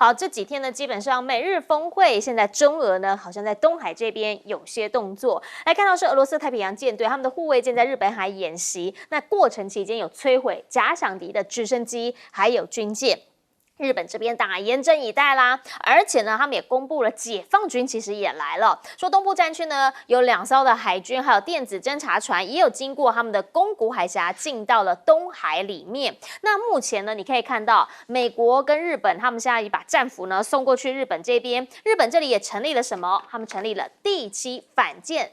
好，这几天呢，基本上美日峰会，现在中俄呢好像在东海这边有些动作。来看到是俄罗斯太平洋舰队他们的护卫舰在日本海演习，那过程期间有摧毁假想敌的直升机，还有军舰。日本这边当然严阵以待啦，而且呢，他们也公布了解放军其实也来了，说东部战区呢有2艘的海军还有电子侦察船，也有经过他们的宫古海峡进到了东海里面。那目前呢，你可以看到美国跟日本他们现在也把战俘呢送过去日本这边，日本这里也成立了什么？他们成立了第7反舰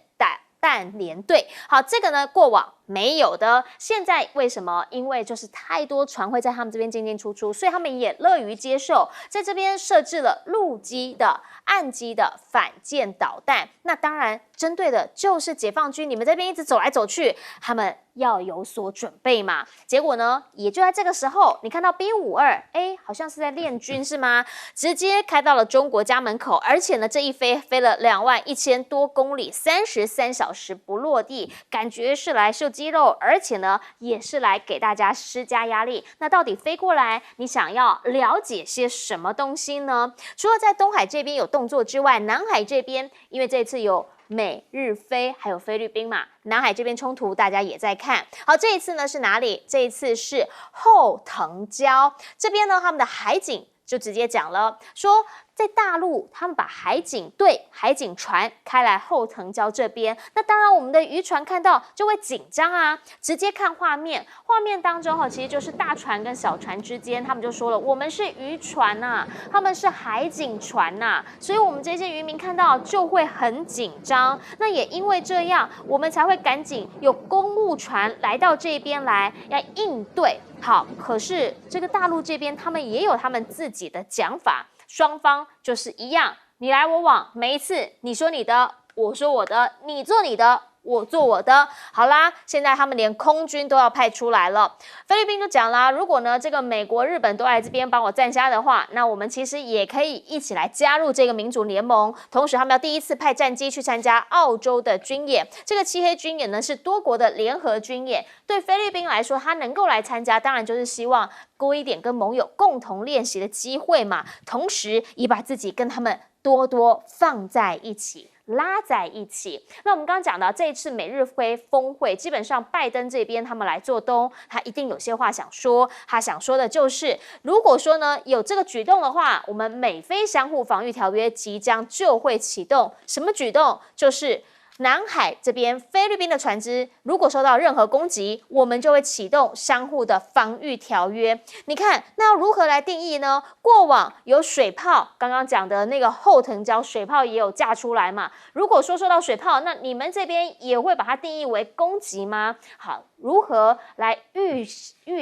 弹联队。好，这个呢过往没有的，现在为什么？因为就是太多船会在他们这边进进出出，所以他们也乐于接受，在这边设置了陆基的、岸基的反舰导弹。那当然，针对的就是解放军，你们这边一直走来走去，他们要有所准备嘛。结果呢，也就在这个时候，你看到 B-52，好像是在练军是吗？直接开到了中国家门口，而且呢，这一飞了21000多公里，33小时不落地，感觉是来秀肌肉，而且呢，也是来给大家施加压力。那到底飞过来，你想要了解些什么东西呢？除了在东海这边有动作之外，南海这边，因为这次有美日菲还有菲律宾嘛，南海这边冲突大家也在看。好，这一次呢是哪里？这一次是后藤礁这边呢，他们的海警就直接讲了，说在大陆他们把海警队、海警船开来后藤礁这边，那当然我们的渔船看到就会紧张啊。直接看画面，画面当中其实就是大船跟小船之间，他们就说了，我们是渔船呐，他们是海警船呐，所以我们这些渔民看到就会很紧张。那也因为这样，我们才会赶紧有公务船来到这边来要应对。好，可是这个大陆这边他们也有他们自己的讲法。双方就是一样，你来我往，每一次你说你的，我说我的，你做你的，我做我的。好啦，现在他们连空军都要派出来了。菲律宾就讲啦，如果呢这个美国、日本都来这边帮我站虾的话，那我们其实也可以一起来加入这个民主联盟。同时，他们要第一次派战机去参加澳洲的军演。这个漆黑军演呢是多国的联合军演，对菲律宾来说，他能够来参加，当然就是希望多一点跟盟友共同练习的机会嘛。同时，也把自己跟他们多多放在一起。拉在一起。那我们刚刚讲到这一次美日峰会，基本上拜登这边他们来做东，他一定有些话想说。他想说的就是，如果说呢有这个举动的话，我们美菲相互防御条约即将就会启动。什么举动？就是南海这边菲律宾的船只如果受到任何攻击，我们就会启动相互的防御条约。你看，那要如何来定义呢？过往有水炮，刚刚讲的那个后藤礁水炮也有架出来嘛。如果说受到水炮，那你们这边也会把它定义为攻击吗？好，如何来预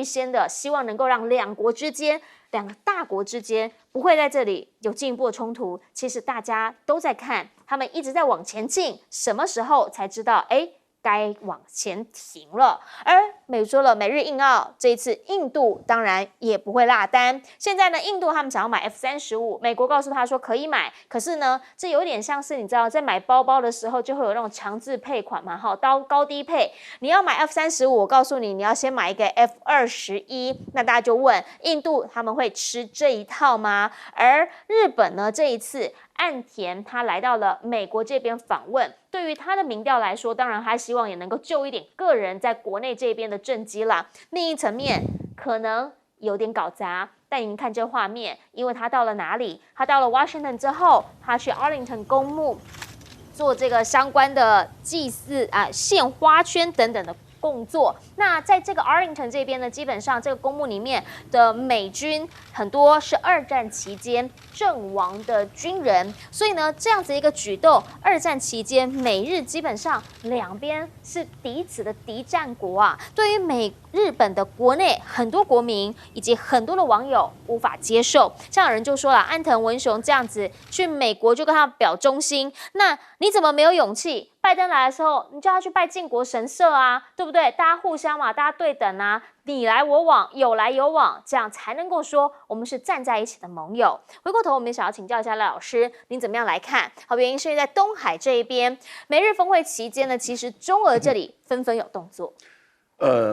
先的希望能够让两国之间、两个大国之间不会在这里有进一步的冲突？其实大家都在看，他们一直在往前进，什么时候才知道该往前停了？而美说了，美日印澳这一次，印度当然也不会落单。现在呢，印度他们想要买 F-35，美国告诉他说可以买，可是呢，这有点像是你知道，在买包包的时候就会有那种强制配款嘛，高低配。你要买 F-35，我告诉你，你要先买一个 F-21。那大家就问，印度他们会吃这一套吗？而日本呢，这一次岸田他来到了美国这边访问，对于他的民调来说，当然他希望也能够救一点个人在国内这边的政绩啦。另一层面可能有点搞砸，但你们看这画面，因为他到了哪里？他到了 Washington 之后，他去 Arlington 公墓做这个相关的祭祀献花圈等等的工作。那在这个 Arlington 这边呢，基本上这个公墓里面的美军很多是2战期间阵亡的军人，所以呢，这样子一个举动，2战期间美日基本上两边是彼此的敌战国啊。对于日本的国内很多国民以及很多的网友无法接受，像有人就说了，安藤文雄这样子去美国就跟他表忠心，那你怎么没有勇气？拜登来的时候，你叫他去拜靖国神社啊，对不对？大家互相嘛，大家对等啊，你来我往，有来有往，这样才能够说我们是站在一起的盟友。回过头，我们也想要请教一下赖老师，您怎么样来看？好，原因是因为在东海这一边，美日峰会期间呢，其实中俄这里纷纷有动作。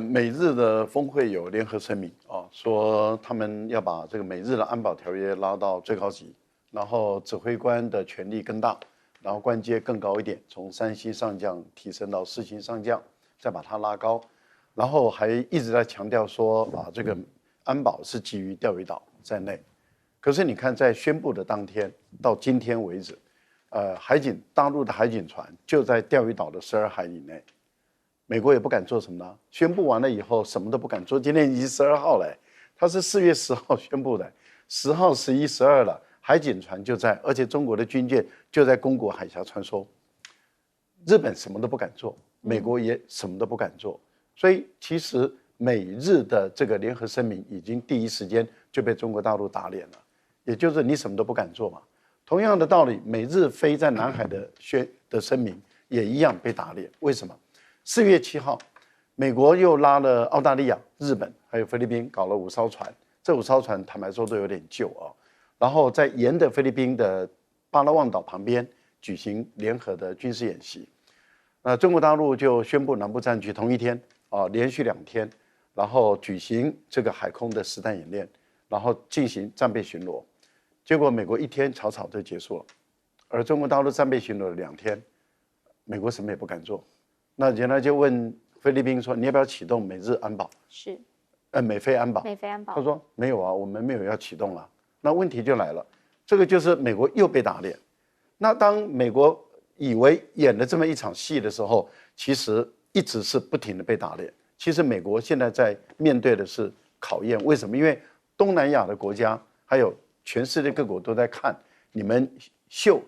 美日的峰会有联合声明啊，说他们要把这个美日的安保条约拉到最高级，然后指挥官的权力更大，然后官阶更高一点，从3星上将提升到4星上将，再把它拉高，然后还一直在强调说这个安保是基于钓鱼岛在内。可是你看，在宣布的当天到今天为止，大陆的海警船就在钓鱼岛的12海里内。美国也不敢做什么呢？宣布完了以后，什么都不敢做。今天已经12号了，他是4月10号宣布的，10号、11、12了，海警船就在，而且中国的军舰就在公国海峡穿梭。日本什么都不敢做，美国也什么都不敢做，所以其实美日的这个联合声明已经第一时间就被中国大陆打脸了，也就是你什么都不敢做嘛。同样的道理，美日飞在南海的声明也一样被打脸，为什么？4月7号，美国又拉了澳大利亚、日本还有菲律宾搞了5艘船，这5艘船坦白说都有点旧啊。然后在沿着菲律宾的巴拉望岛旁边举行联合的军事演习。中国大陆就宣布南部战区同一天连续2天，然后举行这个海空的实弹演练，然后进行战备巡逻。结果美国1天草草就结束了，而中国大陆战备巡逻了2天，美国什么也不敢做。那人家就问菲律宾说：“你要不要启动美日安保？”是，美菲安保。美菲安保。他说：“没有啊，我们没有要启动了。”那问题就来了，这个就是美国又被打脸。那当美国以为演了这么一场戏的时候，其实一直是不停的被打脸。其实美国现在在面对的是考验，为什么？因为东南亚的国家还有全世界各国都在看你们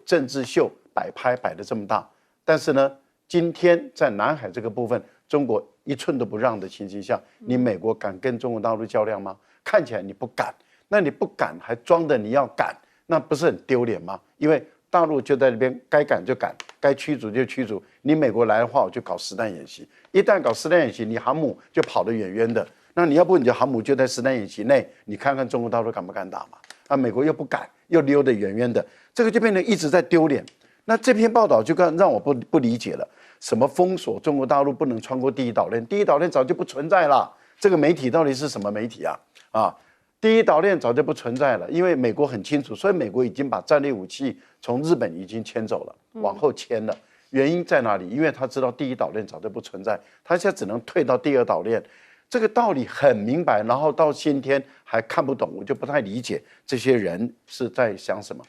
政治秀摆拍摆得这么大，但是呢，今天在南海这个部分，中国一寸都不让的情形下，你美国敢跟中国大陆较量吗？看起来你不敢，那你不敢还装的你要敢，那不是很丢脸吗？因为大陆就在那边该赶就赶，该驱逐就驱逐。你美国来的话，我就搞实弹演习，一旦搞实弹演习，你航母就跑得远远的。那你要不你的航母就在实弹演习内，你看看中国大陆敢不敢打嘛？美国又不敢，又溜得远远的，这个就变成一直在丢脸。那这篇报道就让我不理解了，什么封锁中国大陆不能穿过第一岛链，第一岛链早就不存在了。这个媒体到底是什么媒体啊？第一岛链早就不存在了，因为美国很清楚，所以美国已经把战略武器从日本已经迁走了，往后迁了。原因在哪里？因为他知道第一岛链早就不存在，他现在只能退到第2岛链。这个道理很明白，然后到今天还看不懂，我就不太理解这些人是在想什么。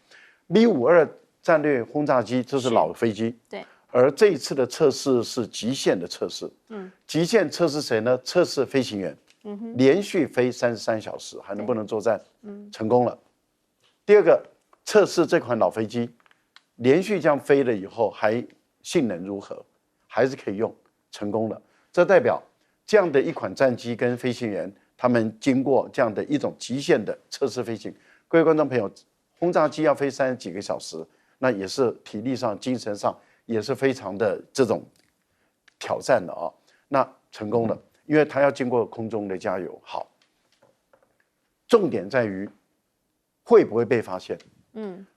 B-52战略轰炸机这是老飞机，对，而这一次的测试是极限的测试。极限测试谁呢？测试飞行员，连续飞33小时还能不能作战？成功了。第二个，测试这款老飞机连续这样飞了以后，还性能如何？还是可以用，成功了。这代表这样的一款战机跟飞行员，他们经过这样的一种极限的测试飞行。各位观众朋友，轰炸机要飞30几个小时，那也是体力上、精神上也是非常的这种挑战的啊。那成功了，因为它要经过空中的加油。好，重点在于会不会被发现？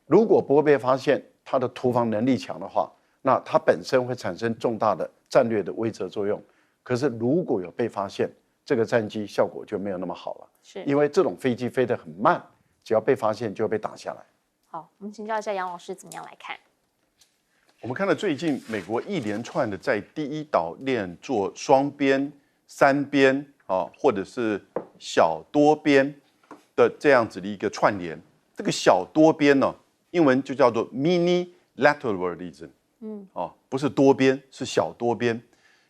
如果不会被发现，它的突防能力强的话，那它本身会产生重大的战略的威慑作用。可是如果有被发现，这个战机效果就没有那么好了，是因为这种飞机飞得很慢，只要被发现就会被打下来。好，我们请教一下杨老师怎么样来看？我们看到最近美国一连串的在第一岛链做双边、3边或者是小多边的这样子的一个串联。这个小多边呢，英文就叫做 mini lateralism， 不是多边，是小多边。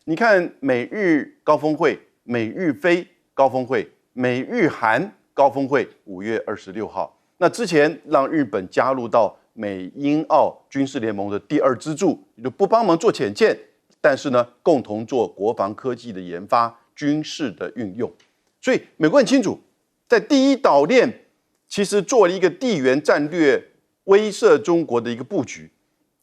你看美日高峰会、美日菲高峰会、美日韩高峰会，5月26号。那之前让日本加入到美英澳军事联盟的第2支柱，就不帮忙做潜舰，但是呢，共同做国防科技的研发、军事的运用。所以美国很清楚，在第一岛链其实做了一个地缘战略威慑中国的一个布局。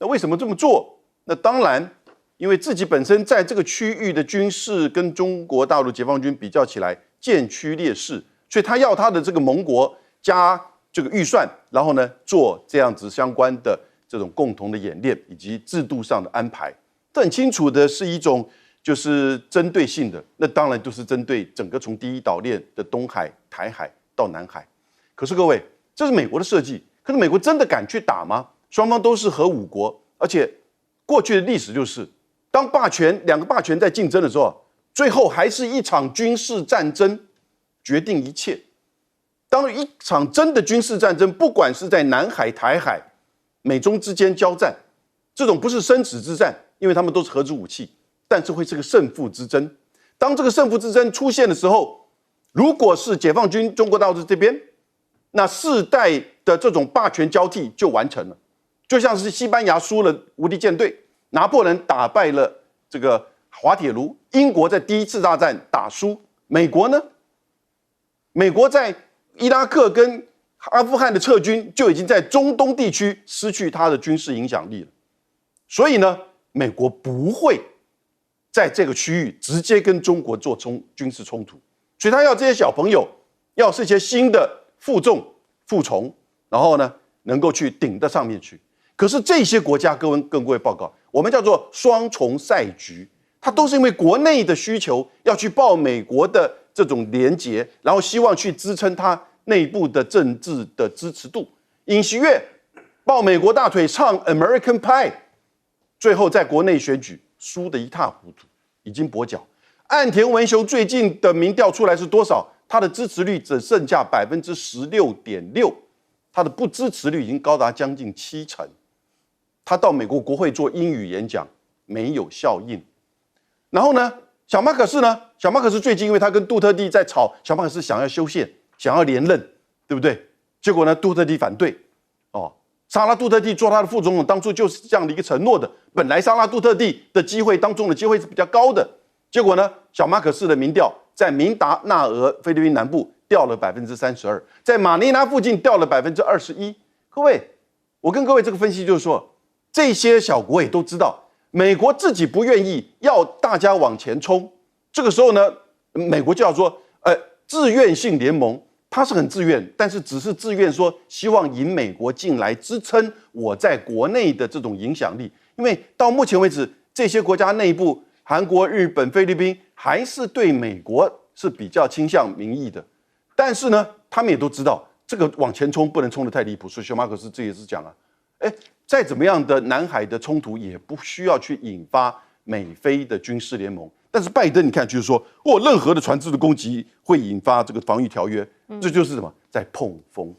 那为什么这么做？那当然，因为自己本身在这个区域的军事跟中国大陆解放军比较起来渐趋劣势，所以他要他的这个盟国加这个预算，然后呢做这样子相关的这种共同的演练以及制度上的安排。这很清楚的是一种就是针对性的，那当然就是针对整个从第一岛链的东海、台海到南海。可是各位，这是美国的设计，可是美国真的敢去打吗？双方都是核武国，而且过去的历史就是，当两个霸权在竞争的时候，最后还是一场军事战争决定一切。当一场真的军事战争，不管是在南海、台海，美中之间交战，这种不是生死之战，因为他们都是核子武器。但是会是个胜负之争。当这个胜负之争出现的时候，如果是解放军中国大陆这边，那世代的这种霸权交替就完成了。就像是西班牙输了无敌舰队，拿破仑打败了这个滑铁卢，英国在第一次大战打输，美国呢？美国在伊拉克跟阿富汗的撤军就已经在中东地区失去它的军事影响力了。所以呢，美国不会在这个区域直接跟中国做军事冲突，所以他要这些小朋友，要是一些新的负重、负从，然后呢能够去顶到上面去。可是这些国家跟各位报告，我们叫做双重赛局，它都是因为国内的需求要去抱美国的这种连结，然后希望去支撑它内部的政治的支持度。尹锡悦抱美国大腿唱 American Pie， 最后在国内选举输得一塌糊涂，已经跛脚。岸田文雄最近的民调出来是多少？他的支持率只剩下16.6%，他的不支持率已经高达将近70%。他到美国国会做英语演讲没有效应。然后呢，小马可仕呢？小马可仕最近因为他跟杜特地在吵，小马可仕想要修宪，想要连任，对不对？结果呢，杜特地反对。沙拉杜特地做他的副总统，当初就是这样的一个承诺的。本来沙拉杜特地的机会当中的机会是比较高的，结果呢，小马可仕的民调在明达纳俄菲律宾南部掉了32%，在马尼拉附近掉了21%。各位，我跟各位这个分析就是说，这些小国也都知道，美国自己不愿意要大家往前冲，这个时候呢，美国就要说，自愿性联盟。他是很自愿，但是只是自愿说希望引美国进来支撑我在国内的这种影响力，因为到目前为止，这些国家内部，韩国、日本、菲律宾还是对美国是比较倾向民意的，但是呢，他们也都知道这个往前冲不能冲得太离谱，所以小马可仕这也是讲啊，再怎么样的南海的冲突也不需要去引发美菲的军事联盟。但是拜登，你看，就是说，任何的船只的攻击会引发这个防御条约，这就是什么，在碰风。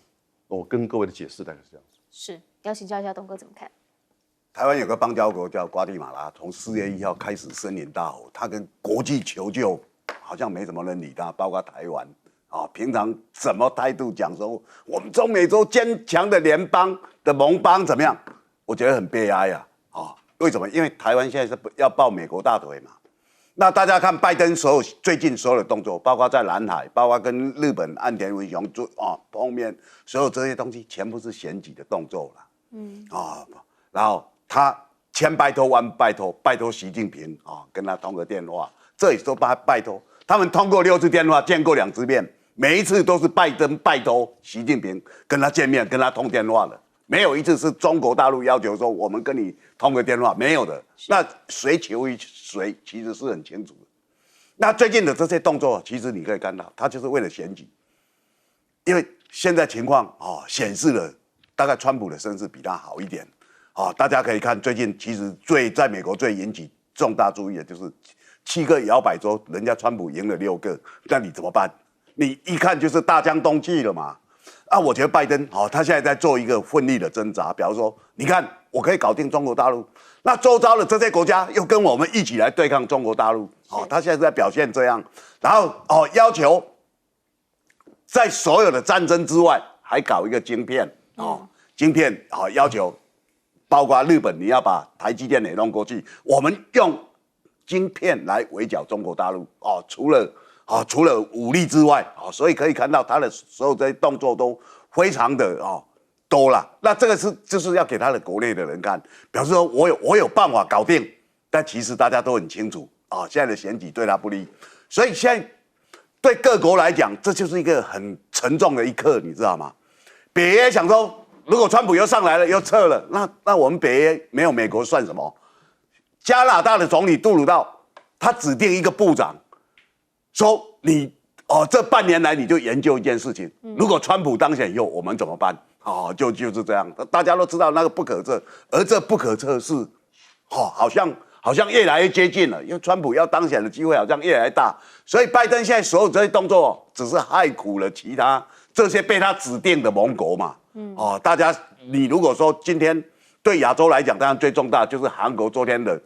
我跟各位的解释大概是这样子。是，要请教一下东哥怎么看？台湾有个邦交国叫瓜地马拉，从4月1号开始森林大火，他跟国际求救好像没什么人理他，包括台湾平常什么态度讲说我们中美洲坚强的联邦的盟邦怎么样？我觉得很悲哀为什么？因为台湾现在是要抱美国大腿嘛。那大家看拜登最近所有的动作，包括在南海，包括跟日本岸田文雄碰面，所有这些东西全部是选举的动作了。然后他千拜托万拜托，拜托习近平跟他通个电话，这也都拜托。他们通过6次电话，见过2次面，每一次都是拜登拜托习近平跟他见面，跟他通电话的。没有一次是中国大陆要求说我们跟你通个电话，没有的。那谁求于谁，其实是很清楚的。那最近的这些动作，其实你可以看到，他就是为了选举，因为现在情况显示了，大概川普的声势比他好一点大家可以看最近，其实在美国最引起重大注意的就是7个摇摆州，人家川普赢了6个，那你怎么办？你一看就是大江东去了嘛。我觉得拜登他现在在做一个奋力的挣扎，比如说，你看我可以搞定中国大陆，那周遭的这些国家又跟我们一起来对抗中国大陆，他现在在表现这样，然后要求在所有的战争之外还搞一个晶片晶片要求包括日本你要把台积电也弄过去，我们用晶片来围剿中国大陆除了武力之外所以可以看到他的所有这些动作都非常的多了。那这个就是要给他的国内的人看，表示说我有办法搞定，但其实大家都很清楚现在的选举对他不利，所以现在对各国来讲，这就是一个很沉重的一刻，你知道吗？北约想说，如果川普又上来了又撤了，那我们北约没有美国算什么？加拿大的总理杜鲁道他指定一个部长，说你这半年来你就研究一件事情，如果川普当选以后我们怎么办？就是这样，大家都知道那个不可测，而这不可测是，好像越来越接近了，因为川普要当选的机会好像越来越大，所以拜登现在所有这些动作只是害苦了其他这些被他指定的盟国嘛。大家你如果说今天对亚洲来讲，当然最重大就是韩国昨天的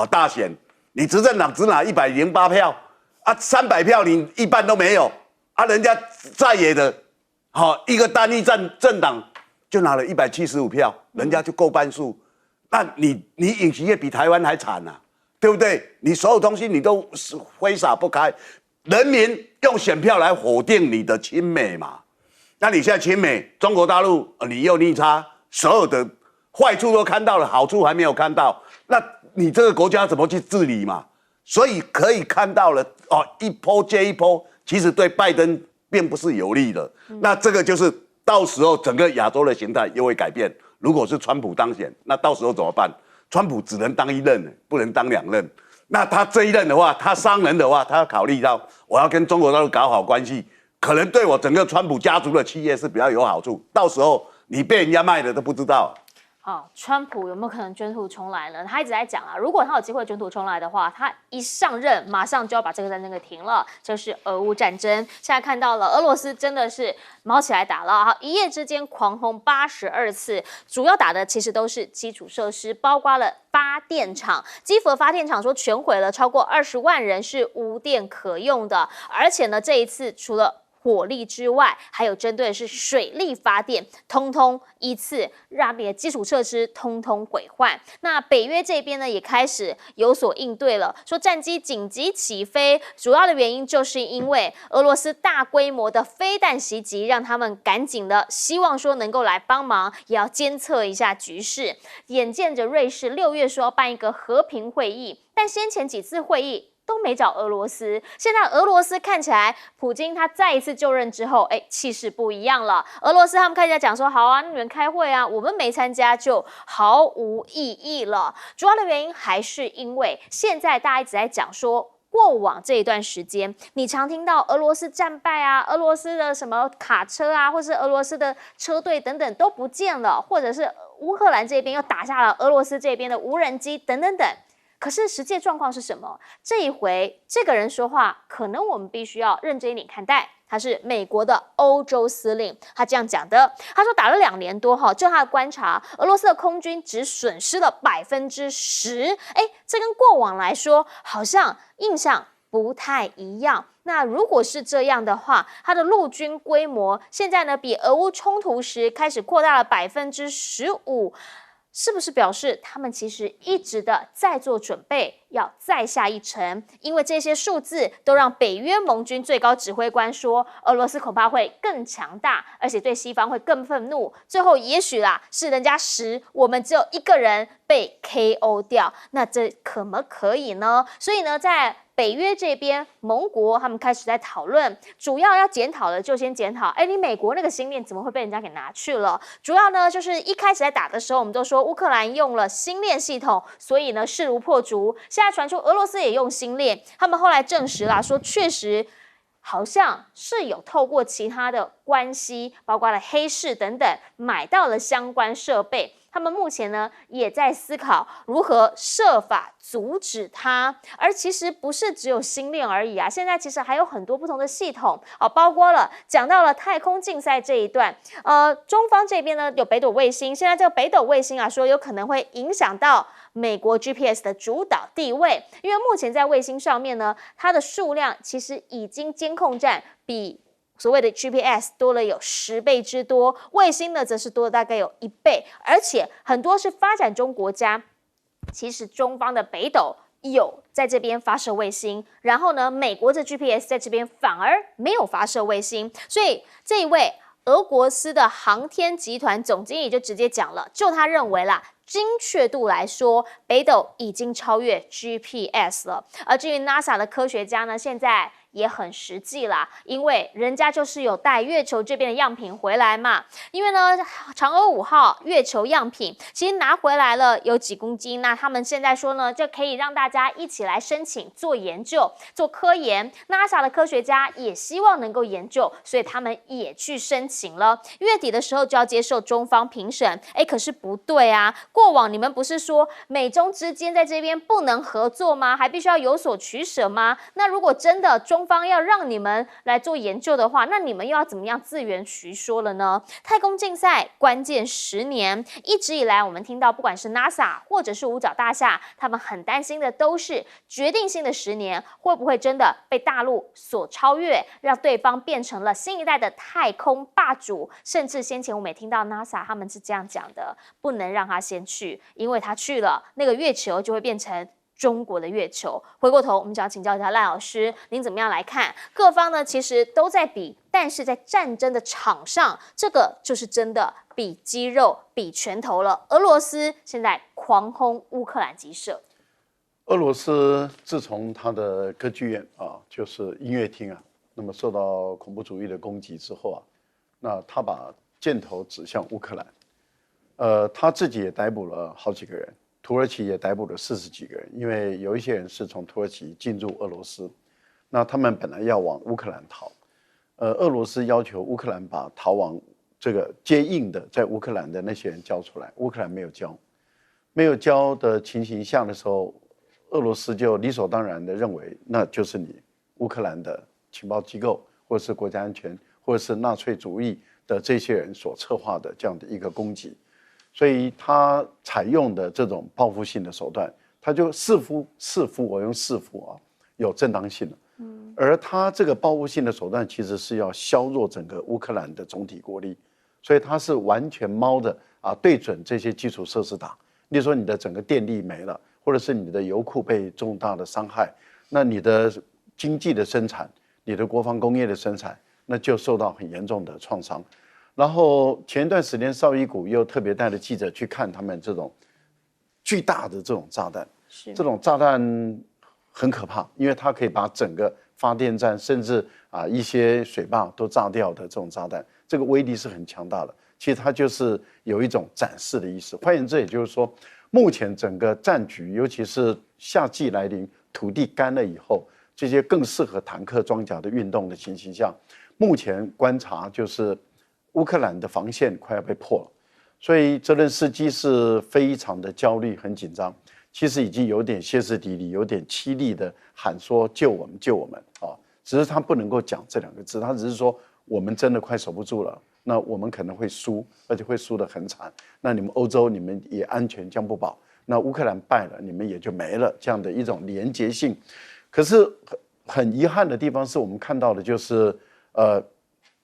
大选，你执政党只拿108票啊，300票你一半都没有啊，人家在野的一个单一政党就拿了175票，人家就够半数。那你尹锡悦比台湾还惨啊，对不对？你所有东西你都挥洒不开，人民用选票来否定你的亲美嘛。那你现在亲美，中国大陆你又逆差，所有的坏处都看到了，好处还没有看到，那你这个国家怎么去治理嘛？所以可以看到了一波接一波，其实对拜登并不是有利的。那这个就是到时候整个亚洲的形态又会改变。如果是川普当选，那到时候怎么办？川普只能当1任，不能当2任。那他这一任的话，他商人的话，他要考虑到我要跟中国大陆搞好关系，可能对我整个川普家族的企业是比较有好处。到时候你被人家卖的都不知道。川普有没有可能卷土重来呢？他一直在讲啊，如果他有机会卷土重来的话，他一上任马上就要把这个战争给停了，就是俄乌战争。现在看到了，俄罗斯真的是毛起来打了，一夜之间狂轰82次，主要打的其实都是基础设施，包括了发电厂。基辅的发电厂说全毁了，超过20万人是无电可用的，而且呢，这一次除了火力之外，还有针对的是水力发电，通通依次让你的基础设施通通毁坏。那北约这边呢，也开始有所应对了，说战机紧急起飞，主要的原因就是因为俄罗斯大规模的飞弹袭击，让他们赶紧的希望说能够来帮忙，也要监测一下局势。眼见着瑞士6月说要办一个和平会议，但先前几次会议都没找俄罗斯，现在俄罗斯看起来，普京他再一次就任之后，气势不一样了。俄罗斯他们开始讲说，好啊，你们开会啊，我们没参加就毫无意义了。主要的原因还是因为现在大家一直在讲说，过往这一段时间，你常听到俄罗斯战败啊，俄罗斯的什么卡车啊，或是俄罗斯的车队等等都不见了，或者是乌克兰这边又打下了俄罗斯这边的无人机等等等。可是实际状况是什么？这一回这个人说话，可能我们必须要认真一点看待。他是美国的欧洲司令，他这样讲的。他说打了2年多就他的观察，俄罗斯的空军只损失了10%。这跟过往来说，好像印象不太一样。那如果是这样的话，它的陆军规模现在呢，比俄乌冲突时开始扩大了15%。是不是表示他们其实一直的在做准备，要再下一城？因为这些数字都让北约盟军最高指挥官说，俄罗斯恐怕会更强大，而且对西方会更愤怒。最后也许是人家10，我们只有1个人被 KO 掉，那这可不可以呢？所以呢，在北约这边，盟国他们开始在讨论，主要要检讨的就先检讨，你美国那个星链怎么会被人家给拿去了？主要呢就是一开始在打的时候，我们都说乌克兰用了星链系统，所以呢势如破竹。现在传出俄罗斯也用星链，他们后来证实啦，说确实好像是有透过其他的关系，包括了黑市等等，买到了相关设备。他们目前呢也在思考如何设法阻止它，而其实不是只有星链而已啊，现在其实还有很多不同的系统包括了讲到了太空竞赛这一段，中方这边呢有北斗卫星，现在这个北斗卫星说有可能会影响到美国 GPS 的主导地位，因为目前在卫星上面呢，它的数量其实已经监控站比所谓的 GPS 多了有10倍之多，卫星呢则是多了大概有1倍，而且很多是发展中国家，其实中方的北斗有在这边发射卫星，然后呢，美国的 GPS 在这边反而没有发射卫星，所以这一位俄国斯的航天集团总经理就直接讲了，就他认为啦，精确度来说，北斗已经超越 GPS 了。而至于 NASA 的科学家呢，现在也很实际啦，因为人家就是有带月球这边的样品回来嘛。因为呢，嫦娥5号月球样品其实拿回来了有几公斤，那他们现在说呢，这可以让大家一起来申请做研究、做科研。NASA 的科学家也希望能够研究，所以他们也去申请了。月底的时候就要接受中方评审。可是不对啊，过往你们不是说美中之间在这边不能合作吗？还必须要有所取舍吗？那如果真的中方要让你们来做研究的话，那你们又要怎么样自圆其说了呢？太空竞赛关键10年，一直以来我们听到不管是 NASA 或者是五角大厦，他们很担心的都是决定性的10年会不会真的被大陆所超越，让对方变成了新一代的太空霸主。甚至先前我们也听到 NASA 他们是这样讲的，不能让他先去，因为他去了那个月球就会变成中国的月球。回过头我们就要请教一下赖老师，您怎么样来看？各方呢其实都在比，但是在战争的场上，这个就是真的比肌肉、比拳头了。俄罗斯现在狂轰乌克兰鸡舍。俄罗斯自从他的歌剧院就是音乐厅那么受到恐怖主义的攻击之后那他把箭头指向乌克兰，他自己也逮捕了好几个人，土耳其也逮捕了40几个人，因为有一些人是从土耳其进入俄罗斯，那他们本来要往乌克兰逃，俄罗斯要求乌克兰把逃往这个接应的在乌克兰的那些人交出来，乌克兰没有交，没有交的情形下的时候，俄罗斯就理所当然的认为那就是你乌克兰的情报机构或者是国家安全或者是纳粹主义的这些人所策划的这样的一个攻击，所以他采用的这种报复性的手段，他就似乎我用似乎有正当性了。而他这个报复性的手段其实是要削弱整个乌克兰的总体国力，所以他是完全猫的对准这些基础设施打。例如说你的整个电力没了，或者是你的油库被重大的伤害，那你的经济的生产，你的国防工业的生产，那就受到很严重的创伤。然后前一段时间绍伊古又特别带着记者去看他们这种巨大的这种炸弹，这种炸弹很可怕，因为它可以把整个发电站甚至一些水坝都炸掉的这种炸弹，这个威力是很强大的。其实它就是有一种展示的意思。换言之，也就是说，目前整个战局，尤其是夏季来临，土地干了以后，这些更适合坦克装甲的运动的情形下，目前观察就是乌克兰的防线快要被破了，所以泽连斯基是非常的焦虑，很紧张。其实已经有点歇斯底里，有点凄厉的喊说救我们救我们只是他不能够讲这2个字，他只是说我们真的快守不住了，那我们可能会输，而且会输得很惨。那你们欧洲你们也安全将不保，那乌克兰败了你们也就没了，这样的一种连结性。可是很遗憾的地方是我们看到的就是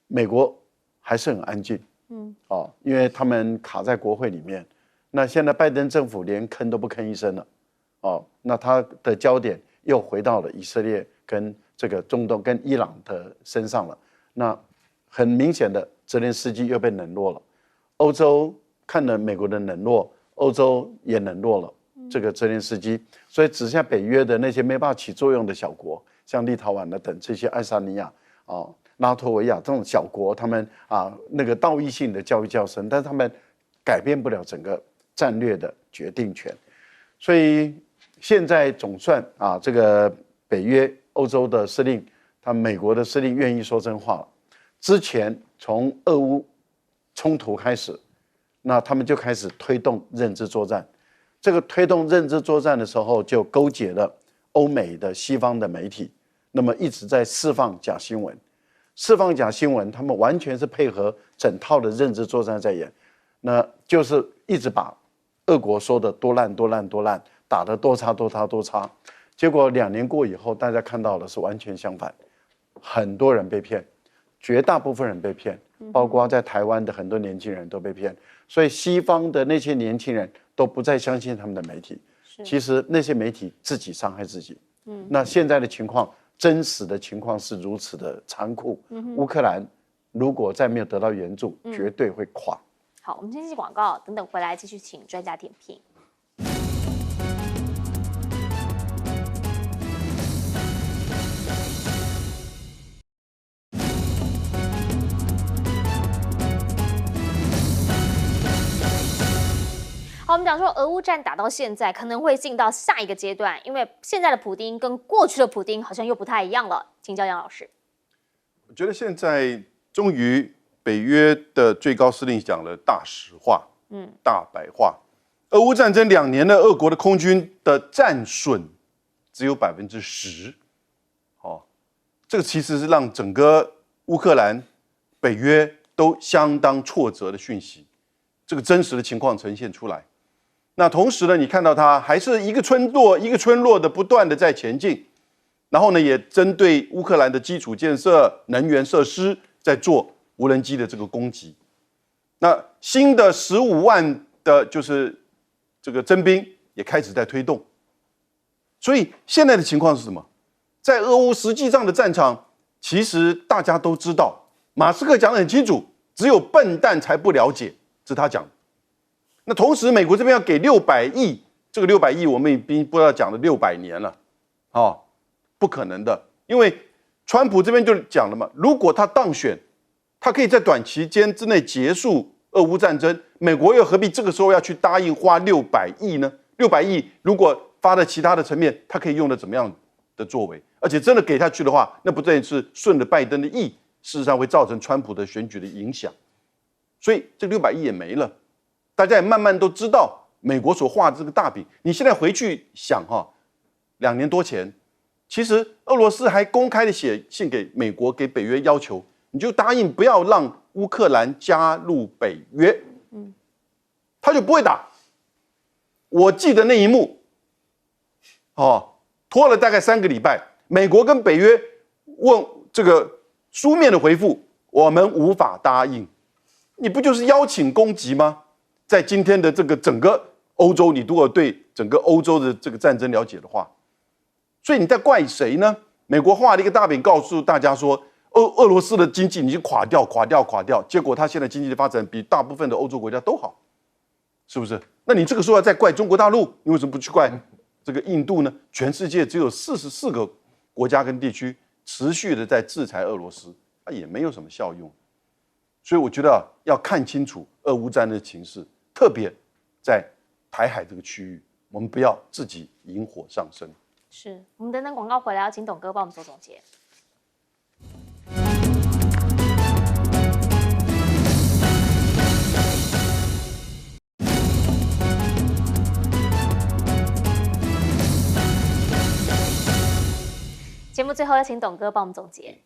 美国还是很安静，因为他们卡在国会里面。那现在拜登政府连吭都不吭一声了，那他的焦点又回到了以色列跟这个中东跟伊朗的身上了。那很明显的，泽连斯基又被冷落了。欧洲看了美国的冷落，欧洲也冷落了这个泽连斯基，所以只剩下北约的那些没办法起作用的小国，像立陶宛等这些爱沙尼亚拉脱维亚这种小国，他们那个道义性的教育较深，但是他们改变不了整个战略的决定权。所以现在总算这个北约欧洲的司令，他美国的司令愿意说真话了。之前从俄乌冲突开始，那他们就开始推动认知作战。这个推动认知作战的时候，就勾结了欧美的西方的媒体，那么一直在释放假新闻。释放假新闻，他们完全是配合整套的认知作战在演，那就是一直把俄国说的多烂多烂多烂，打得多差多差多差。结果2年过以后，大家看到的是完全相反，很多人被骗，绝大部分人被骗，包括在台湾的很多年轻人都被骗。所以西方的那些年轻人都不再相信他们的媒体，其实那些媒体自己伤害自己。那现在的情况，真实的情况是如此的残酷。乌克兰如果再没有得到援助，绝对会垮。好，我们先进广告，等等回来继续请专家点评。好，我们讲说俄乌战打到现在，可能会进到下一个阶段，因为现在的普丁跟过去的普丁好像又不太一样了。请教杨老师。我觉得现在终于北约的最高司令讲了大实话，大白话。俄乌战争2年了，俄国的空军的战损只有10%，这个其实是让整个乌克兰、北约都相当挫折的讯息，这个真实的情况呈现出来。那同时呢，你看到它还是一个村落一个村落的不断的在前进，然后呢，也针对乌克兰的基础建设、能源设施在做无人机的这个攻击。那新的15万的就是这个征兵也开始在推动。所以现在的情况是什么？在俄乌实际上的战场，其实大家都知道，马斯克讲得很清楚，只有笨蛋才不了解，这是他讲的。那同时，美国这边要给600亿，这个600亿我们已经不知道讲了600年了，不可能的，因为川普这边就讲了嘛，如果他当选，他可以在短期间之内结束俄乌战争，美国又何必这个时候要去答应花600亿呢？600亿如果发在其他的层面，他可以用的怎么样的作为？而且真的给下去的话，那不正是顺着拜登的意，事实上会造成川普的选举的影响。所以这600亿也没了。大家也慢慢都知道美国所画的这个大饼。你现在回去想2年多前，其实俄罗斯还公开的写信给美国、给北约，要求你就答应不要让乌克兰加入北约，他就不会打。我记得那一幕，拖了大概3个礼拜，美国跟北约问这个书面的回复，我们无法答应。你不就是邀请攻击吗？在今天的这个整个欧洲，你如果对整个欧洲的这个战争了解的话，所以你在怪谁呢？美国画了一个大饼，告诉大家说，俄罗斯的经济已经垮掉，结果他现在经济的发展比大部分的欧洲国家都好，是不是？那你这个时候要再怪中国大陆，你为什么不去怪这个印度呢？全世界只有44个国家跟地区持续的在制裁俄罗斯，它也没有什么效用。所以我觉得要看清楚俄乌战争的情势，特别在台海这个区域，我们不要自己引火上身。是我们等等广告回来，要请董哥帮我们做总结。节目最后要请董哥帮我们总结。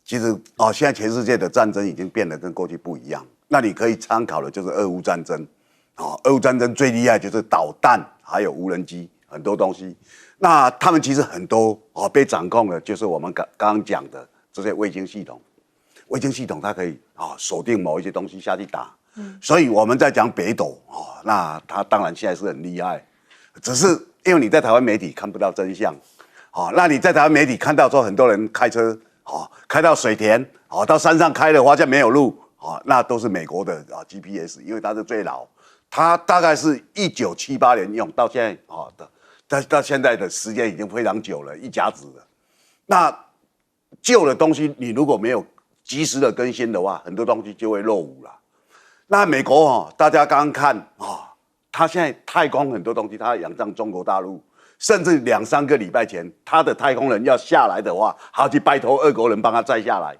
其实现在全世界的战争已经变得跟过去不一样。那你可以参考的就是俄乌战争。俄乌战争最厉害就是导弹，还有无人机，很多东西。那他们其实很多被掌控的，就是我们刚刚讲的这些卫星系统。卫星系统它可以锁定某一些东西下去打。所以我们在讲北斗那它当然现在是很厉害，只是因为你在台湾媒体看不到真相。那你在台湾媒体看到说很多人开车开到水田到山上开的发现没有路那都是美国的GPS， 因为它是最老，它大概是1978年用到现在到现在的时间已经非常久了，一甲子了。那旧的东西你如果没有及时的更新的话，很多东西就会落伍了。那美国大家刚刚看它现在太空很多东西它仰仗中国大陆。甚至2、3个礼拜前，他的太空人要下来的话，还要去拜托俄国人帮他载下来。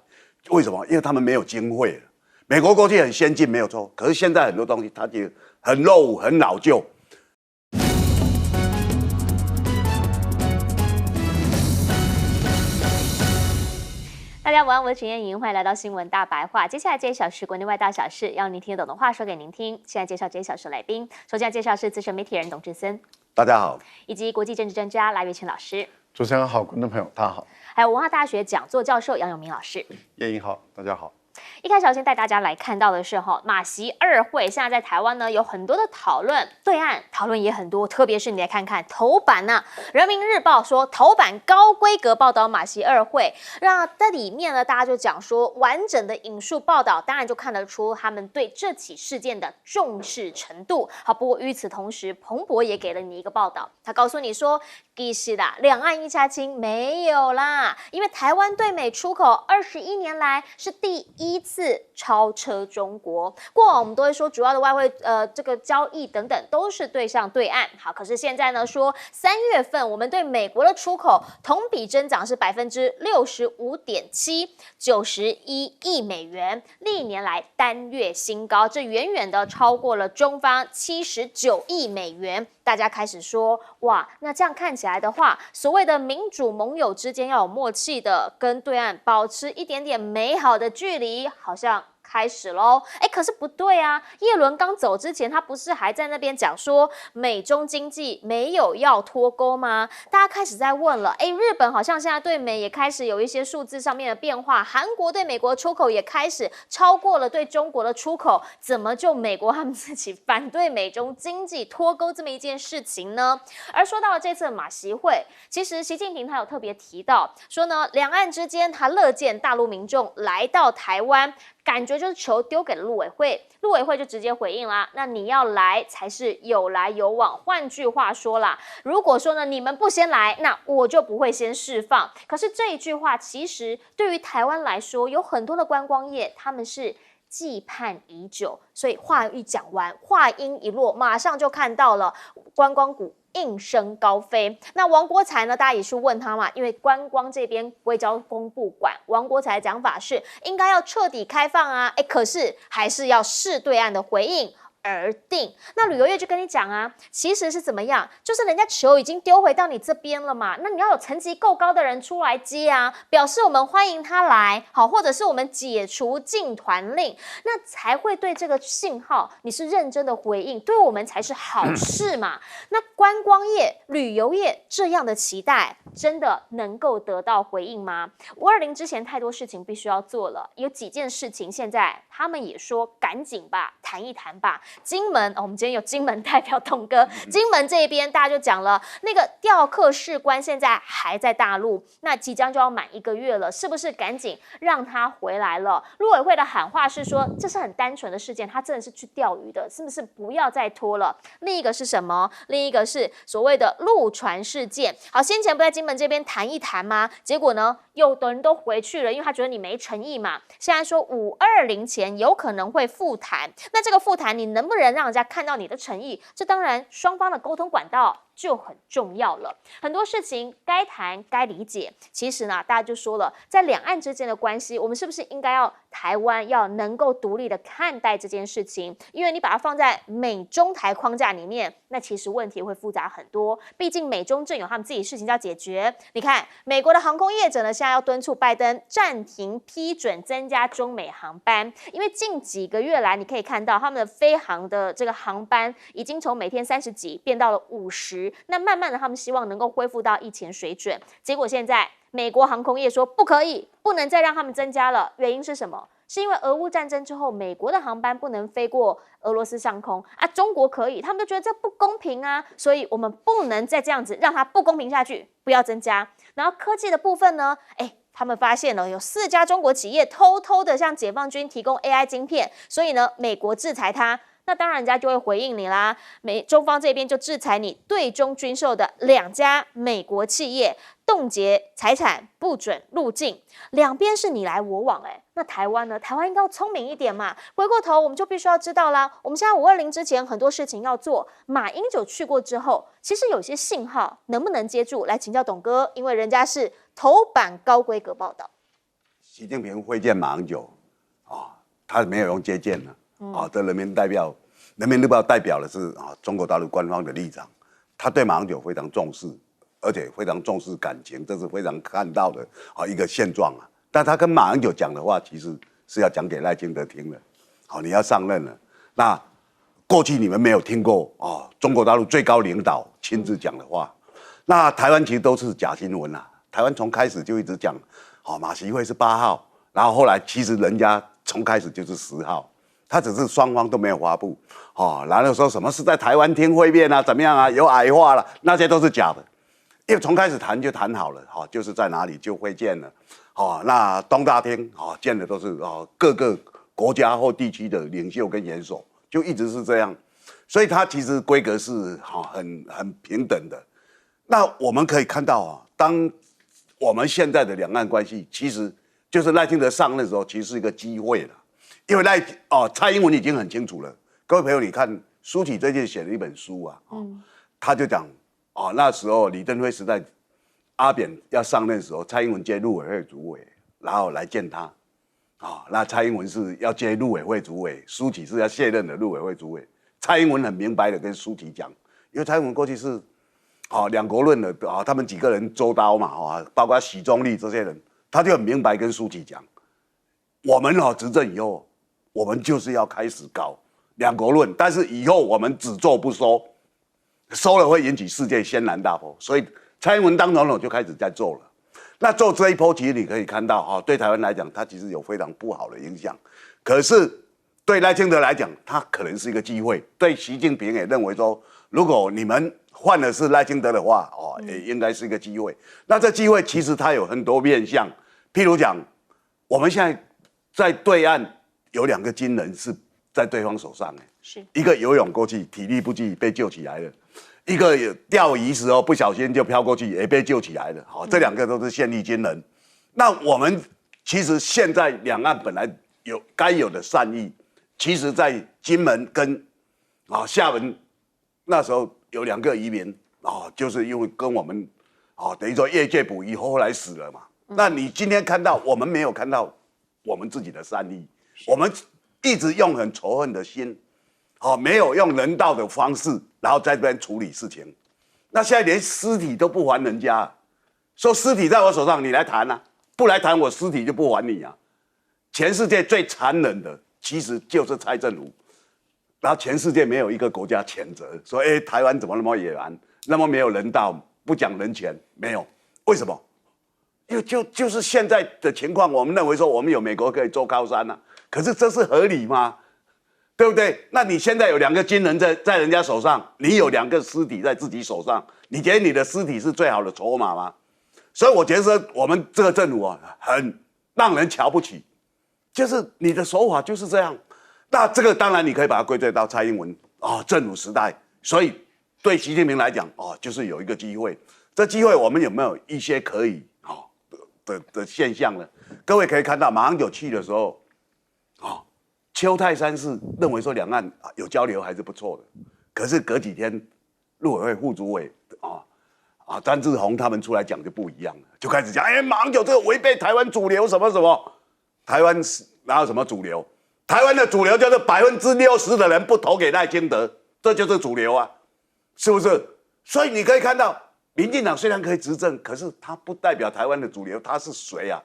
为什么？因为他们没有经费了。美国过去很先进，没有错，可是现在很多东西它就很落伍、很老旧。大家晚安，我是陈燕莹，欢迎来到新闻大白话。接下来这1小时国内外大小事，要您听得懂的话说给您听。现在介绍这1小时来宾，首先介绍是资深媒体人董志森，大家好，以及国际政治专家赖岳谦老师。主持人好，观众朋友大家好，还有文化大学讲座教授杨永明老师。叶英好，大家好。一开始要先带大家来看到的是马习2会，现在在台湾呢有很多的讨论，对岸讨论也很多，特别是你来看看头版人民日报说头版高规格报道马习2会，那在里面呢，大家就讲说完整的引述报道，当然就看得出他们对这起事件的重视程度。好，不过与此同时，彭博也给了你一个报道，他告诉你说，其实啦，两岸一家亲没有啦，因为台湾对美出口21年来是第1次超车中国。过往我们都会说，主要的外汇这个交易等等都是对上对岸。好，可是现在呢，说3月份我们对美国的出口同比增长是65.7%，91亿美元，历年来单月新高，这远远的超过了中方79亿美元。大家开始说，哇，那这样看起来的话，所谓的民主盟友之间要有默契的跟对岸保持一点点美好的距离，好像开始喽。可是不对啊，叶伦刚走之前，他不是还在那边讲说美中经济没有要脱钩吗？大家开始在问了，日本好像现在对美也开始有一些数字上面的变化，韩国对美国出口也开始超过了对中国的出口，怎么就美国他们自己反对美中经济脱钩这么一件事情呢？而说到了这次的马习会，其实习近平他有特别提到说呢，两岸之间他乐见大陆民众来到台湾，感觉就是球丢给了陆委会，陆委会就直接回应啦。那你要来才是有来有往。换句话说啦，如果说呢你们不先来，那我就不会先释放。可是这一句话其实对于台湾来说，有很多的观光业他们是期盼已久，所以话一讲完，话音一落，马上就看到了观光股应声高飞。那王国材呢？大家也是问他嘛，因为观光这边归交通部管，王国材的讲法是应该要彻底开放啊，可是还是要视对岸的回应而定。那旅游业就跟你讲啊，其实是怎么样，就是人家球已经丢回到你这边了嘛，那你要有层级够高的人出来接啊，表示我们欢迎他来，好，或者是我们解除禁团令，那才会对这个信号你是认真的回应，对我们才是好事嘛。那观光业、旅游业这样的期待，真的能够得到回应吗？520之前太多事情必须要做了，有几件事情现在他们也说赶紧吧，谈一谈吧。金门，我们今天有金门代表董哥，金门这边大家就讲了，那个调客士官现在还在大陆，那即将就要满1个月了，是不是赶紧让他回来了？陆委会的喊话是说，这是很单纯的事件，他真的是去钓鱼的，是不是不要再拖了？另一个是什么？另一个是所谓的陆船事件。好，先前不在金门这边谈一谈吗？结果呢，有的人都回去了，因为他觉得你没诚意嘛。现在说520前有可能会复谈，那这个复谈你能不能让人家看到你的诚意？这当然双方的沟通管道就很重要了。很多事情该谈该理解，其实呢，大家就说了，在两岸之间的关系，我们是不是应该要台湾要能够独立的看待这件事情？因为你把它放在美中台框架里面，那其实问题会复杂很多。毕竟美中正有他们自己的事情要解决。你看，美国的航空业者呢，现在要敦促拜登暂停批准增加中美航班，因为近几个月来，你可以看到他们的飞航的这个航班已经从每天30几变到了50，那慢慢的他们希望能够恢复到疫情水准。结果现在美国航空业说不可以，不能再让他们增加了，原因是什么？是因为俄乌战争之后，美国的航班不能飞过俄罗斯上空啊，中国可以，他们就觉得这不公平啊，所以我们不能再这样子让它不公平下去，不要增加。然后科技的部分呢，他们发现了有4家中国企业偷偷的向解放军提供 AI 晶片，所以呢，美国制裁它。那当然人家就会回应你啦，中方这边就制裁你对中军售的2家美国企业，冻结财产，不准入境，两边是你来我往。那台湾呢？台湾应该要聪明一点嘛。回过头我们就必须要知道啦，我们现在520之前很多事情要做，马英九去过之后，其实有些信号能不能接住？来请教董哥，因为人家是头版高规格报道。习近平会见马英九他没有用接见呢。这人民日报代表的是中国大陆官方的立场，他对马英九非常重视，而且非常重视感情，这是非常看到的一个现状啊。但他跟马英九讲的话，其实是要讲给赖清德听的。你要上任了，那过去你们没有听过中国大陆最高领导亲自讲的话，那台湾其实都是假新闻啊。台湾从开始就一直讲，马习会是8号，然后后来其实人家从开始就是10号。他只是双方都没有发布，然后说什么是在台湾厅会面啊，怎么样啊，有矮化了，那些都是假的，因为从开始谈就谈好了，就是在哪里就会见了，那东大厅见的都是各个国家或地区的领袖跟元首，就一直是这样，所以他其实规格是很平等的。那我们可以看到啊，当我们现在的两岸关系，其实就是赖清德上任的时候，其实是一个机会了，因为蔡英文已经很清楚了。各位朋友，你看舒淇最近写了一本书啊，他就讲那时候李登辉时代，阿扁要上任的时候，蔡英文接陆委会主委，然后来见他，那蔡英文是要接陆委会主委，舒淇是要卸任的陆委会主委。蔡英文很明白的跟舒淇讲，因为蔡英文过去是两国论的他们几个人周刀嘛包括许宗力这些人，他就很明白跟舒淇讲，我们执政以后，我们就是要开始搞两国论，但是以后我们只做不收，收了会引起世界轩然大波，所以蔡英文当总统就开始在做了。那做这一波，其实你可以看到对台湾来讲，它其实有非常不好的影响。可是对赖清德来讲，它可能是一个机会。对习近平也认为说，如果你们换的是赖清德的话，也应该是一个机会。那这机会其实它有很多面向，譬如讲，我们现在在对岸有2个军人是在对方手上，是一个游泳过去体力不济被救起来了，一个钓鱼时候不小心就飘过去也被救起来了。这2个都是现役军人。那我们其实现在两岸本来有该有的善意，其实在金门跟厦门那时候有2个移民就是因为跟我们等于说业界捕鱼后来死了嘛。那你今天看到我们没有看到我们自己的善意，我们一直用很仇恨的心，没有用人道的方式，然后在这边处理事情。那现在连尸体都不还人家，说尸体在我手上，你来谈啊，不来谈我尸体就不还你啊。全世界最残忍的其实就是蔡政府，然后全世界没有一个国家谴责说，台湾怎么那么野蛮，那么没有人道，不讲人权，没有。为什么？因为就是现在的情况，我们认为说我们有美国可以做靠山啊，可是这是合理吗？对不对？那你现在有2个军人在人家手上，你有2个尸体在自己手上，你觉得你的尸体是最好的筹码吗？所以我觉得说我们这个政府很让人瞧不起，就是你的手法就是这样。那这个当然你可以把它归罪到蔡英文政府时代，所以对习近平来讲就是有一个机会。这机会我们有没有一些可以的现象呢？各位可以看到，马英九去的时候，邱泰山是认为说两岸有交流还是不错的，可是隔几天，陆委会副主委詹志宏他们出来讲就不一样了，就开始讲，马英九这个违背台湾主流什么什么，台湾哪有什么主流？台湾的主流就是60%的人不投给赖清德，这就是主流啊，是不是？所以你可以看到，民进党虽然可以执政，可是他不代表台湾的主流，他是谁啊？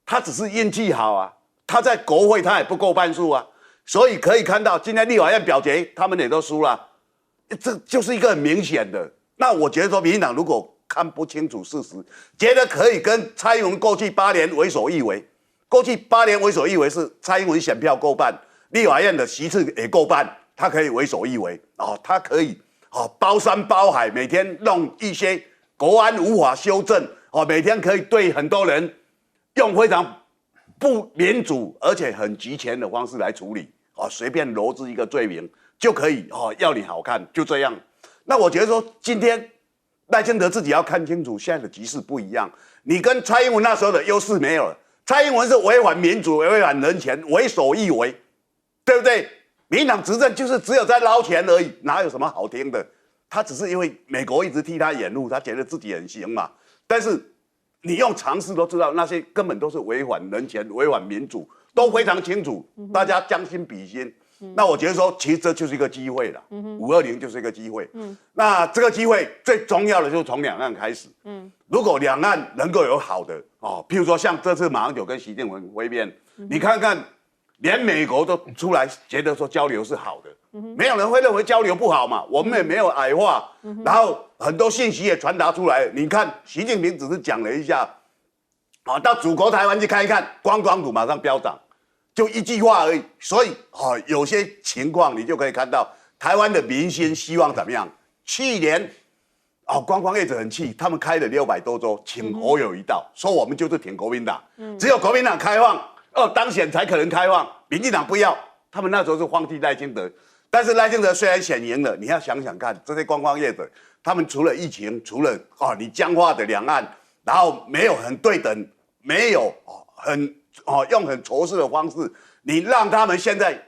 他只是运气好啊，他在国会他也不够半数啊，所以可以看到今天立法院表决，他们也都输了，这就是一个很明显的。那我觉得说，民进党如果看不清楚事实，觉得可以跟蔡英文过去8年为所欲为，过去8年为所欲为是蔡英文选票够半，立法院的席次也够半，他可以为所欲为他可以包山包海，每天弄一些国安无法修正每天可以对很多人用非常不民主而且很集权的方式来处理随便罗织一个罪名就可以要你好看，就这样。那我觉得说，今天赖清德自己要看清楚现在的局势不一样，你跟蔡英文那时候的优势没有了。蔡英文是违反民主、违反人权、为所欲为，对不对？民进党执政就是只有在捞钱而已，哪有什么好听的？他只是因为美国一直替他掩护，他觉得自己很行嘛。但是你用常识都知道，那些根本都是违反人权、违反民主，都非常清楚，大家将心比心。那我觉得说，其实这就是一个机会了，520就是一个机会。那这个机会最重要的就是从两岸开始。如果两岸能够有好的譬如说像这次马英九跟习近平会面，你看看，连美国都出来觉得说交流是好的，没有人会认为交流不好嘛。我们也没有矮化，然后很多信息也传达出来。你看，习近平只是讲了一下，到祖国台湾去看一看，观光股马上飙涨。就一句话而已，所以有些情况你就可以看到台湾的民心希望怎么样。去年观光业者很气，他们开了600多州，请侯友宜到，说我们就是挺国民党，只有国民党开放当选才可能开放，民进党不要，他们那时候是放弃赖清德。但是赖清德虽然选赢了，你要想想看，这些观光业者他们除了疫情，除了你僵化的两岸，然后没有很对等，没有用很仇视的方式，你让他们现在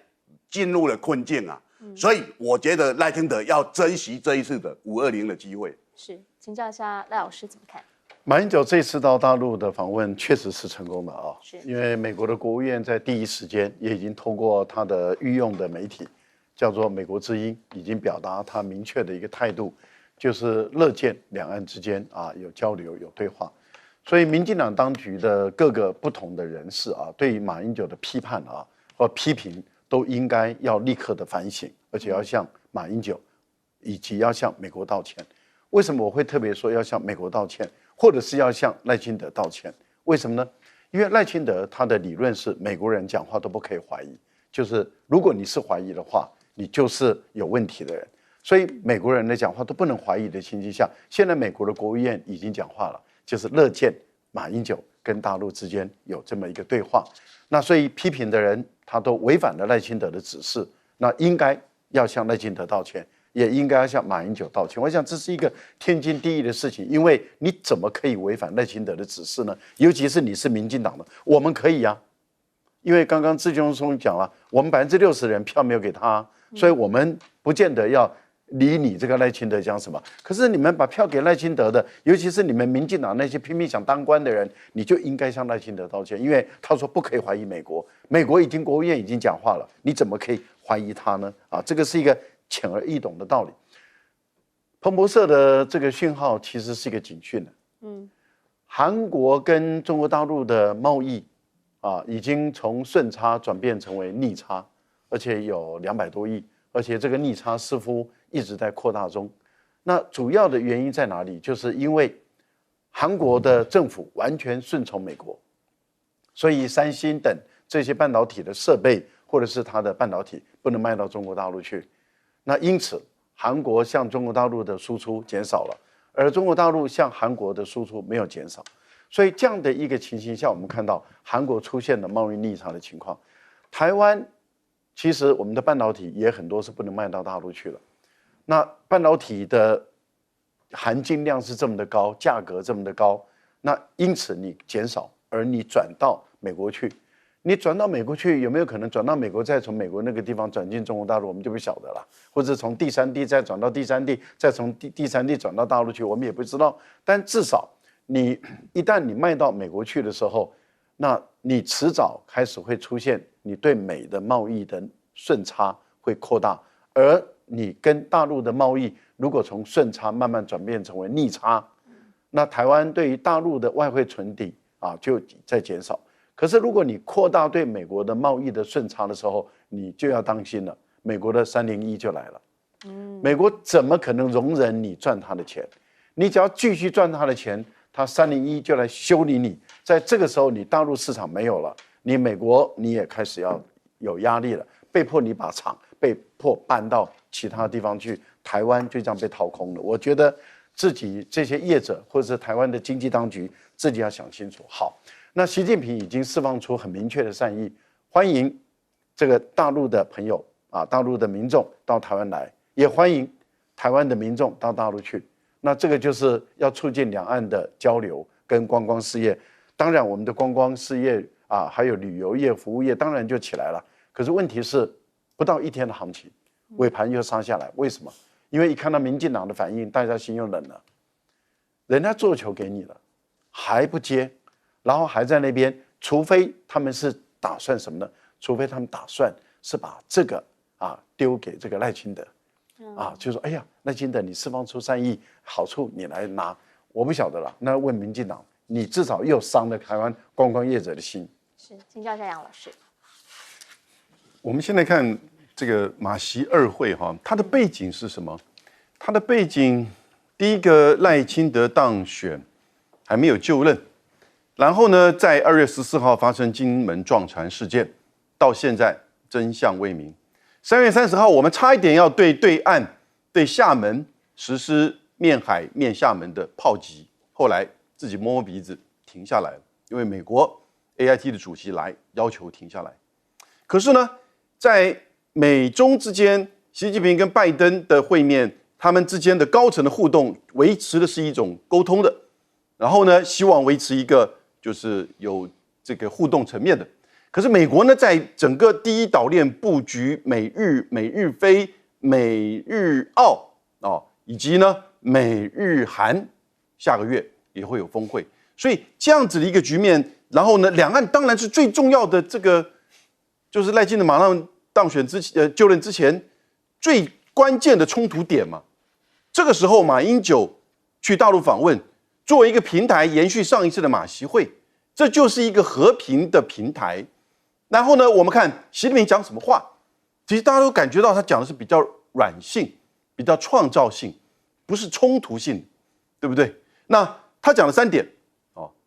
进入了困境啊。所以我觉得赖清德要珍惜这一次的520的机会。是，请教一下赖老师怎么看？马英九这次到大陆的访问确实是成功的啊，是因为美国的国务院在第一时间也已经通过他的御用的媒体，叫做美国之音，已经表达他明确的一个态度，就是乐见两岸之间有交流有对话。所以民进党当局的各个不同的人士对于马英九的批判或批评，都应该要立刻的反省，而且要向马英九以及要向美国道歉。为什么我会特别说要向美国道歉，或者是要向赖清德道歉？为什么呢？因为赖清德他的理论是美国人讲话都不可以怀疑，就是如果你是怀疑的话，你就是有问题的人。所以美国人的讲话都不能怀疑的情形下，现在美国的国务院已经讲话了，就是乐见马英九跟大陆之间有这么一个对话。那所以批评的人他都违反了赖清德的指示，那应该要向赖清德道歉，也应该要向马英九道歉。我想这是一个天经地义的事情，因为你怎么可以违反赖清德的指示呢？尤其是你是民进党的，我们可以啊，因为刚刚志忠兄讲了，我们60%人票没有给他，所以我们不见得要理你这个赖清德讲什么。可是你们把票给赖清德的，尤其是你们民进党那些拼命想当官的人，你就应该向赖清德道歉，因为他说不可以怀疑美国，美国国务院已经讲话了，你怎么可以怀疑他呢？这个是一个浅而易懂的道理。彭博社的这个讯号其实是一个警讯的。韩国跟中国大陆的贸易已经从顺差转变成为逆差，而且有200多亿，而且这个逆差似乎一直在扩大中。那主要的原因在哪里？就是因为韩国的政府完全顺从美国，所以三星等这些半导体的设备或者是它的半导体不能卖到中国大陆去。那因此韩国向中国大陆的输出减少了，而中国大陆向韩国的输出没有减少。所以这样的一个情形下，我们看到韩国出现了贸易逆差的情况。台湾其实我们的半导体也很多是不能卖到大陆去了。那半导体的含金量是这么的高，价格这么的高，那因此你减少，而你转到美国去，你转到美国去有没有可能转到美国，再从美国那个地方转进中国大陆，我们就不晓得了。或者从第三地再转到第三地，再从第三地转到大陆去，我们也不知道。但至少你一旦你卖到美国去的时候，那你迟早开始会出现你对美的贸易的顺差会扩大，而你跟大陆的贸易如果从顺差慢慢转变成为逆差，那台湾对于大陆的外汇存底就在减少。可是如果你扩大对美国的贸易的顺差的时候，你就要当心了，美国的301就来了。美国怎么可能容忍你赚他的钱？你只要继续赚他的钱，他301就来修理你。在这个时候，你大陆市场没有了，你美国你也开始要有压力了，被迫你把厂被迫搬到其他地方去，台湾就这样被掏空了。我觉得自己这些业者或者是台湾的经济当局自己要想清楚。好，那习近平已经释放出很明确的善意，欢迎这个大陆的朋友大陆的民众到台湾来，也欢迎台湾的民众到大陆去。那这个就是要促进两岸的交流跟观光事业。当然我们的观光事业还有旅游业服务业当然就起来了。可是问题是不到1天的行情，尾盘又杀下来。为什么？因为一看到民进党的反应，大家心又冷了。人家做球给你了还不接，然后还在那边，除非他们是打算什么呢？除非他们打算是把这个丢给这个赖清德就说哎呀，赖清德你释放出善意，好处你来拿。我不晓得了，那问民进党，你至少又伤了台湾观光业者的心。是，请教一下杨老师。我们现在看这个马习二会它的背景是什么？它的背景，第一个赖清德当选还没有就任，然后呢，在2月14号发生金门撞船事件，到现在真相未明。3月30号，我们差一点要对对岸、对厦门实施面海面厦门的炮击，后来自己摸摸鼻子停下来了，因为美国 AIT 的主席来要求停下来。可是呢，在美中之间，习近平跟拜登的会面他们之间的高层的互动维持的是一种沟通的，然后呢，希望维持一个就是有这个互动层面的。可是美国呢，在整个第一岛链布局美日菲、美日澳以及呢美日韩，下个月也会有峰会，所以这样子的一个局面，然后呢，两岸当然是最重要的这个，就是赖清德马上当选就任之前最关键的冲突点嘛。这个时候，马英九去大陆访问，作为一个平台，延续上一次的马习会，这就是一个和平的平台。然后呢，我们看习近平讲什么话，其实大家都感觉到他讲的是比较软性、比较创造性，不是冲突性，对不对？那他讲了3点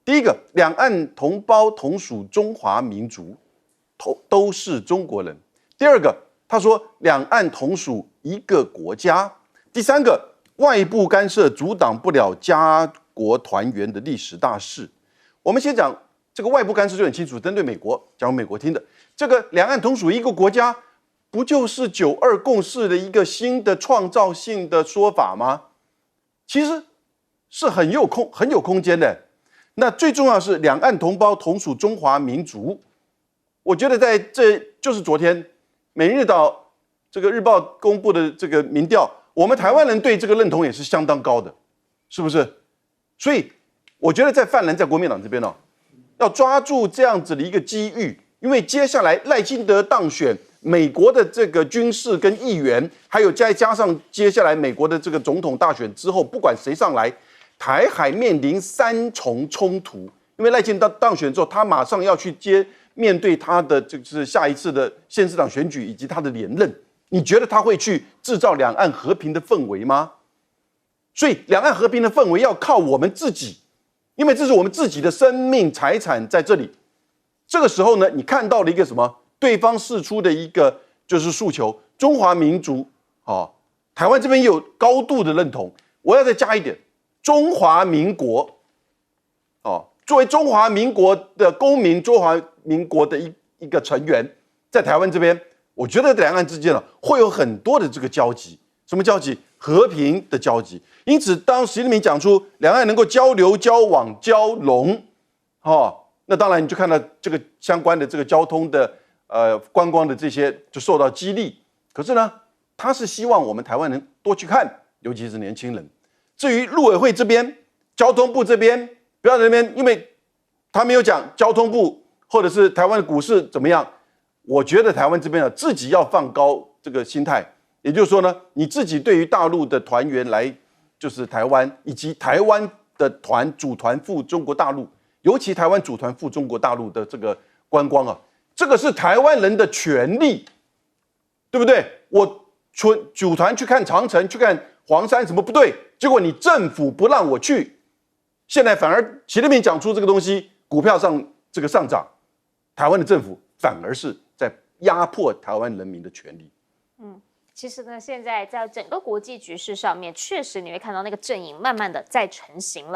第一个，两岸同胞同属中华民族，都是中国人；第二个，他说两岸同属一个国家；第三个，外部干涉阻挡不了家国团圆的历史大事。我们先讲这个外部干涉就很清楚，针对美国，讲给美国听的。这个两岸同属一个国家，不就是9·2共识的一个新的创造性的说法吗？其实是很有空间的。那最重要的是两岸同胞同属中华民族。我觉得在这就是昨天美日岛这个日报公布的这个民调，我们台湾人对这个认同也是相当高的，是不是？所以我觉得在泛蓝在国民党这边要抓住这样子的一个机遇，因为接下来赖清德当选，美国的这个军事跟议员，还有再加上接下来美国的这个总统大选之后，不管谁上来，台海面临3重冲突。因为赖清德当选之后，他马上要去面对他的就是下一次的县市长选举以及他的连任，你觉得他会去制造两岸和平的氛围吗？所以两岸和平的氛围要靠我们自己，因为这是我们自己的生命财产在这里。这个时候呢，你看到了一个什么？对方释出的一个就是诉求，中华民族台湾这边也有高度的认同。我要再加一点，中华民国作为中华民国的公民，中华民国的一个成员，在台湾这边，我觉得两岸之间会有很多的这个交集。什么交集？和平的交集。因此，当习近平讲出两岸能够交流、交往、交融，那当然你就看到这个相关的这个交通的观光的这些就受到激励。可是呢，他是希望我们台湾人多去看，尤其是年轻人。至于陆委会这边、交通部这边，不要在那边，因为他没有讲交通部或者是台湾的股市怎么样。我觉得台湾这边自己要放高这个心态，也就是说呢，你自己对于大陆的团员来，就是台湾以及台湾的组团赴中国大陆，尤其台湾组团赴中国大陆的这个观光这个是台湾人的权利，对不对？我组团去看长城、去看黄山，什么不对？结果你政府不让我去，现在反而习近平讲出这个东西，股票上涨，台湾的政府反而是在压迫台湾人民的权利。其实呢，现在在整个国际局势上面，确实你会看到那个阵营慢慢的在成型了。